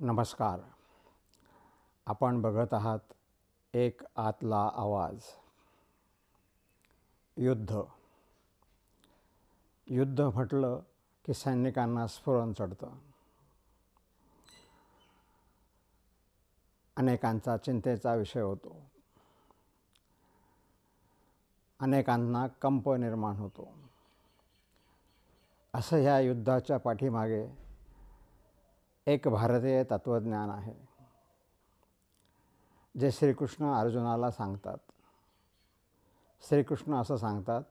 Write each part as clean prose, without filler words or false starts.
नमस्कार. आपण बघत आहात एक आतला आवाज. युद्ध. युद्ध म्हटलं की सैनिकांना स्फुरण चढतं. अनेकांचा चिंतेचा विषय होतो. अनेकांना कंप निर्माण होतो. असं ह्या युद्धाच्या पाठीमागे एक भारतीय तत्त्वज्ञान आहे, जे श्रीकृष्ण अर्जुनाला सांगतात. श्रीकृष्ण असं सांगतात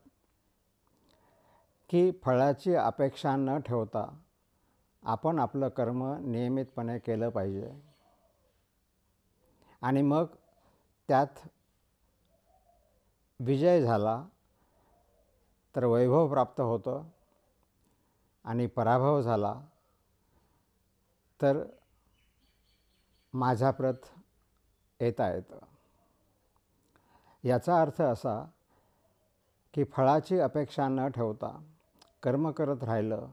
की फळाची अपेक्षा न ठेवता आपण आपलं कर्म नियमितपणे केलं पाहिजे, आणि मग त्यात विजय झाला तर वैभव प्राप्त होतं, आणि पराभव झाला तर माझ्याप्रत येता येतं. याचा अर्थ असा की फळाची अपेक्षा न ठेवता कर्म करत राहिलं,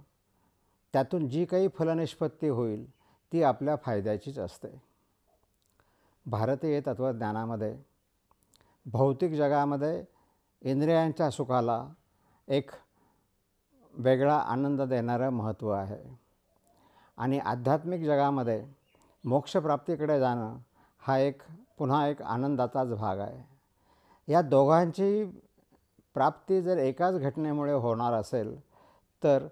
त्यातून जी काही फलनिष्पत्ती होईल ती आपल्या फायद्याचीच असते. भारतीय तत्त्वज्ञानामध्ये भौतिक जगामध्ये इंद्रियांच्या सुखाला एक वेगळा आनंद देणारं महत्त्व आहे, आणि आध्यात्मिक जगामध्ये मोक्षप्राप्तीकडे जाणं हा पुन्हा एक आनंदाचाच भाग आहे. या दोघांची प्राप्ती जर एकाच घटनेमुळे होणार असेल तर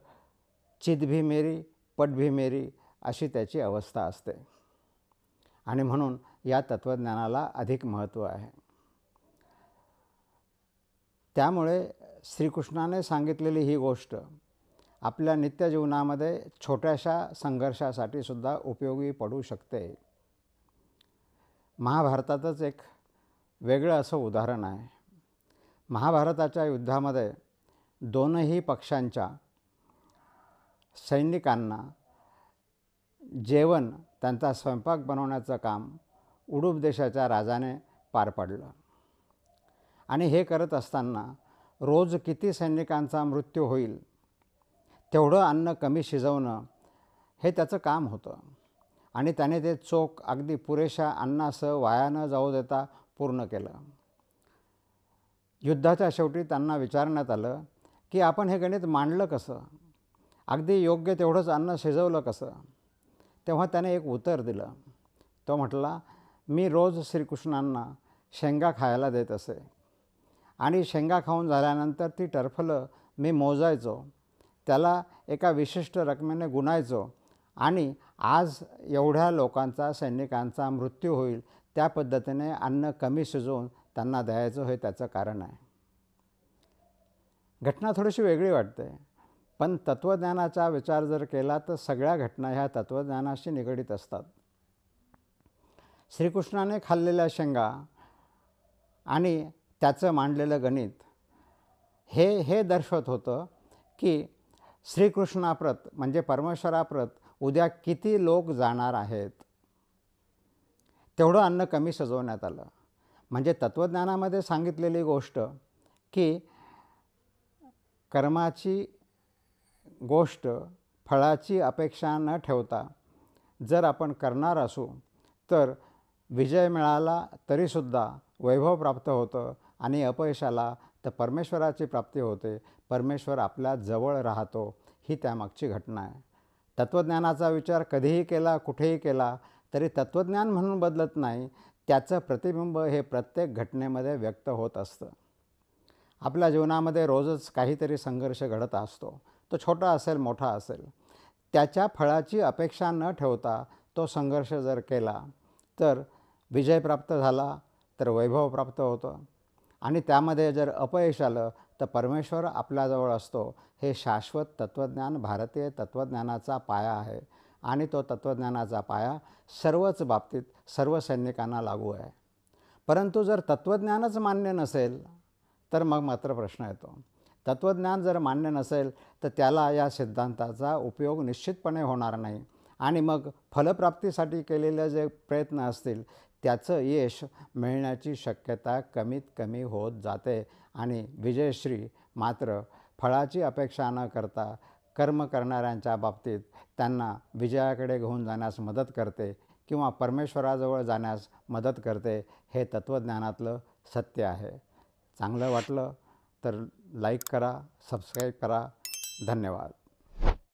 चित भी मेरी पट भी मेरी अशी त्याची अवस्था असते, आणि म्हणून या तत्त्वज्ञानाला अधिक महत्त्व आहे. त्यामुळे श्रीकृष्णाने सांगितलेली ही गोष्ट आपल्या नित्यजीवनामध्ये छोट्याशा संघर्षासाठी सुद्धा उपयोगी पडू शकते. महाभारतातच एक वेगळं असं उदाहरण आहे. महाभारताच्या युद्धामध्ये दोनही पक्षांच्या सैनिकांना जेवण, त्यांचा स्वयंपाक बनवण्याचं काम उडुप देशाच्या राजाने पार पाडलं, आणि हे करत असताना रोज किती सैनिकांचा मृत्यू होईल तेवढं अन्न कमी शिजवणं हे त्याचं काम होतं, आणि त्याने ते चोख अगदी पुरेशा अन्नासह वाया न जाऊ देता पूर्ण केलं. युद्धाच्या शेवटी त्यांना विचारण्यात आलं की आपण हे गणित मांडलं कसं, अगदी योग्य तेवढंच अन्न शिजवलं कसं. तेव्हा त्याने एक उत्तर दिलं. तो म्हटला, मी रोज श्रीकृष्णांना शेंगा खायला देत असे, आणि शेंगा खाऊन झाल्यानंतर ती टरफलं मी मोजायचो, त्याला एका विशिष्ट रकमेने गुणायचो, आणि आज एवढ्या लोकांचा, सैनिकांचा मृत्यू होईल त्या पद्धतीने अन्न कमी शिजवून त्यांना द्यायचं, हे त्याचं कारण आहे. घटना थोडीशी वेगळी वाटते, पण तत्त्वज्ञानाचा विचार जर केला तर सगळ्या घटना ह्या तत्त्वज्ञानाशी निगडीत असतात. श्रीकृष्णाने खाल्लेल्या शेंगा आणि त्याचं मांडलेलं गणित हे दर्शवत होतं की श्रीकृष्णाप्रत म्हणजे परमेश्वराप्रत उद्या किती लोक जाणार आहेत. तेवढं अन्न कमी शिजवण्यात आलं. म्हणजे तत्त्वज्ञानामध्ये सांगितलेली गोष्ट की कर्माची गोष्ट फळाची अपेक्षा न ठेवता जर आपण करणार असू तर विजय मिळाला तरीसुद्धा वैभव प्राप्त होतं, आणि अपयशाला तर परमेश्वराची प्राप्ती होते. परमेश्वर आपल्या जवळ राहतो, ही त्यामागची घटना आहे. तत्त्वज्ञानाचा विचार कधीही केला, कुठेही केला तरी तत्त्वज्ञान म्हणून बदलत नाही. त्याचं प्रतिबिंब हे प्रत्येक घटनेमध्ये व्यक्त होत असतं. आपल्या जीवनामध्ये रोजच काहीतरी संघर्ष घडत असतो. तो छोटा असेल, मोठा असेल. त्याच्या फळाची अपेक्षा न ठेवता तो संघर्ष जर केला तर विजय प्राप्त झाला तर वैभव प्राप्त होतं, आणि त्यामध्ये जर अपयश आलं तर परमेश्वर आपल्याजवळ असतो. हे शाश्वत तत्त्वज्ञान भारतीय तत्त्वज्ञानाचा पाया आहे, आणि तो तत्त्वज्ञानाचा पाया सर्वच बाबतीत सर्व सैनिकांना लागू आहे. परंतु जर तत्त्वज्ञानच मान्य नसेल तर मग मात्र प्रश्न येतो. तत्त्वज्ञान जर मान्य नसेल तर त्याला या सिद्धांताचा उपयोग निश्चितपणे होणार नाही, आणि मग फलप्राप्तीसाठी केलेले जे प्रयत्न असतील त्याचं यश मिळण्याची शक्यता कमीत कमी होत जाते, आणि विजयश्री मात्र फळाची अपेक्षा न करता कर्म करणाऱ्यांच्या बाबतीत त्यांना विजयाकडे घेऊन जाण्यास मदत करते किंवा परमेश्वराजवळ जाण्यास मदत करते. हे तत्त्वज्ञानातलं सत्य आहे. चांगलं वाटलं तर लाईक करा, सबस्क्राईब करा. धन्यवाद.